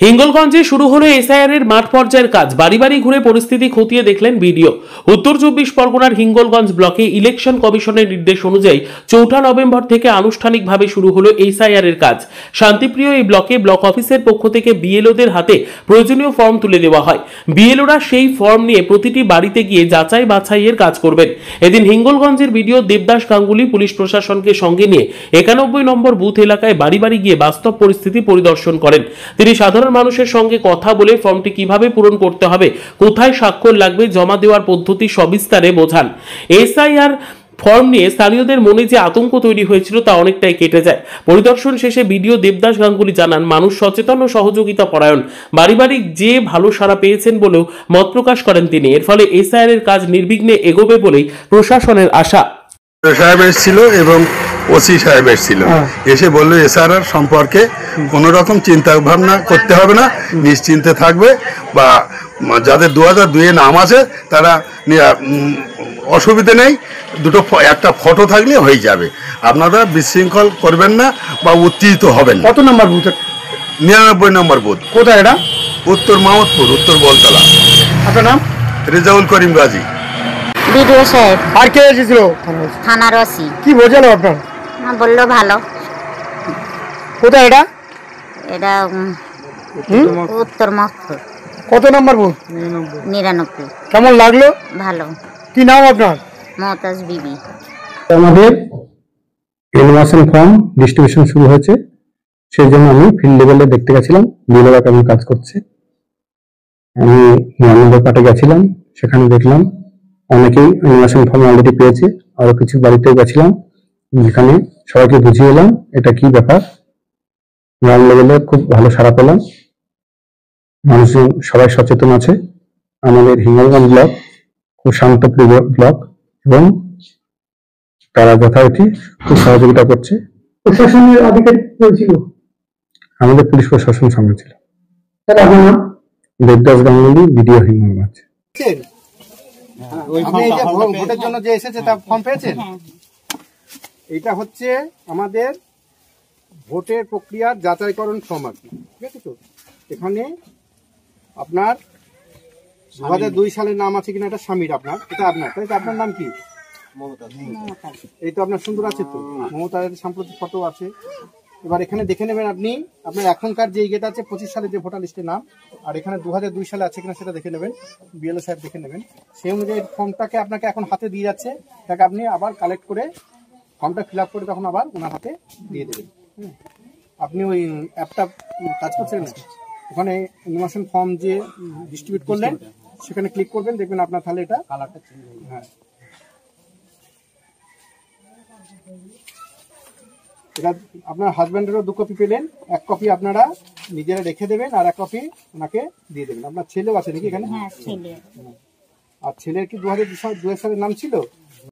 হিঙ্গলগঞ্জে শুরু হলো এসআইআর এর মাঠ পর্যায়ের কাজ। বাড়ি বাড়ি ঘুরে পরিস্থিতি খতিয়ে দেখলেন বিডিও। উত্তর 24 পরগনার হিঙ্গলগঞ্জ ব্লকে ইলেকশন কমিশনের নির্দেশ অনুযায়ী 4 নভেম্বর থেকে আনুষ্ঠানিকভাবে শুরু হলো এসআইআর এর কাজ। শান্তিপ্রিয় এই ব্লকে ব্লক অফিসের পক্ষ থেকে বিএলওদের হাতে প্রয়োজনীয় ফর্ম তুলে দেওয়া হয়। বিএলওরা সেই ফর্ম নিয়ে প্রতিটি বাড়িতে গিয়ে যাচাই বাছাইয়ের কাজ করবেন। এদিন হিঙ্গলগঞ্জের বিডিও দেবদাস গাঙ্গুলি পুলিশ প্রশাসনকে সঙ্গে নিয়ে 91 নম্বর বুথ এলাকায় বাড়ি বাড়ি গিয়ে বাস্তব পরিস্থিতি পরিদর্শন করেন। তিনি সাধারণ মানুষের সঙ্গে কথা বলে ফর্মটি কিভাবে পূরণ করতে হবে, কোথায় স্বাক্ষর লাগবে, জমা দেওয়ার পদ্ধতি সবিস্তারে বোঝান। এসআইআর ফর্ম নিয়ে স্থানীয়দের মনে যে আতঙ্ক তৈরি হয়েছিল তা অনেকটাই কেটে যায়। পরিদর্শন শেষে বিডিও দেবদাস গাঙ্গুলি জানান, মানুষ সচেতন ও সহযোগিতা পরায়ণ, বাড়ি বাড়ি যে ভালো সাড়া পেয়েছেন বলেও মত প্রকাশ করেন তিনি। এর ফলে এসআইআর এর কাজ নির্বিঘ্নে এগোবে বলেই প্রশাসনের আশা। সাহেব এসেছিল এবং ওসি সাহেব এসেছিল, এসে বললো এসআইআর সম্পর্কে কোনো রকম চিন্তা ভাবনা করতে হবে না, নিশ্চিন্তে থাকবে, বা যাদের 2002-এ নাম আছে তারা অসুবিধে নেই, একটা ফটো থাকলে হয়ে যাবে। আপনারা বিশৃঙ্খল করবেন না বা উত্তেজিত হবেন। কত নম্বর বুথ? 99 নম্বর বুথ। কোথায় এটা? উত্তর মাহমুদপুর, উত্তর বলতলা। আপনার নাম? রেজাউল করিম গাজী। বিডিও সাহেব। আর কে এসেছিল? থানার ওসি। কি বোঝালো আপনার? বললো ভালো। কোথায় এটা? এটা উত্তর মাহমুদপুর। কত নম্বর বুথ? 99। কেমন লাগলো? ভালো। কি নাম আপনার? মমতাজ বিবি। আমাদের ইনফরমেশন ফর্ম ডিস্ট্রিবিউশন শুরু হয়েছে, সেই জন্য আমি ফিল্ড লেভেলে দেখতে গেছিলাম বিএলওরা কেমন কাজ করছে। আমি আনন্দ পাটে গেছিলাম, সেখানে দেখলাম অনেকেই ইনফরমেশন ফর্ম অলরেডি পেয়েছে। আরো কিছু বাড়িতেও গেছিলাম, যেখানে সবাইকে বুঝিয়ে এলাম এটা কি ব্যাপার। গ্রাউন্ড লেভেলে খুব ভালো সাড়া পেলাম, মানুষজন সবাই সচেতন আছে। আমাদের হিঙ্গলগঞ্জ ব্লক খুব শান্তপ্রিয় ব্লক এবং তারা যথারীতি খুব সহযোগিতা করছে। প্রশাসনের আধিকারিক ছিল? আমাদের পুলিশ প্রশাসন সঙ্গে ছিল। দেবদাস গাঙ্গুলি, বিডিও হিঙ্গলগঞ্জ। ভোটের জন্য যে এসেছে তার ফর্ম পেয়েছেন? এটা হচ্ছে আমাদের ভোটের প্রক্রিয়ার যাচাইকরণ ফর্ম আর কি, ঠিক আছে। তো এখানে আপনার 2002 সালের নাম আছে কিনা, এটা স্বামীর, আপনার এটা আপনার, তাই তো? আপনার নাম কি? এই তো আপনার সুন্দর আছে তো, মমতার সাম্প্রতিক ফটো আছে। এবার এখানে দেখে নেবেন আপনি আপনার এখনকার যে গেট আছে 25 সালে যে ভোটার লিস্টের নাম, আর এখানে 2002 সালে আছে কিনা সেটা দেখে নেবেন, বিএলও সাহেব দেখে নেবেন। সেই অনুযায়ী ফর্মটাকে আপনাকে এখন হাতে দিয়ে যাচ্ছে, তাকে আপনি আবার কালেক্ট করে ফর্মটা ফিল আপ করে তখন আবার ওনার হাতে দিয়ে দেবেন। আপনি ওই অ্যাপটা কাজ করছেন না, ওখানে ইনফরমেশন ফর্ম যে ডিস্ট্রিবিউট করলেন সেখানে ক্লিক করবেন, দেখবেন আপনার তাহলে এটা কালারটা চেঞ্জ হয়ে যাবে। হ্যাঁ, এটা আপনার হাজব্যান্ডেরও 2 কপি পেলেন, 1 কপি আপনারা নিজেরা রেখে দেবেন আর 1 কপি ওনাকে দিয়ে দেবেন। আপনার ছেলেও আছে নাকি এখানে? হ্যাঁ, ছেলে। আর ছেলের কি 2002 সালের নাম ছিল?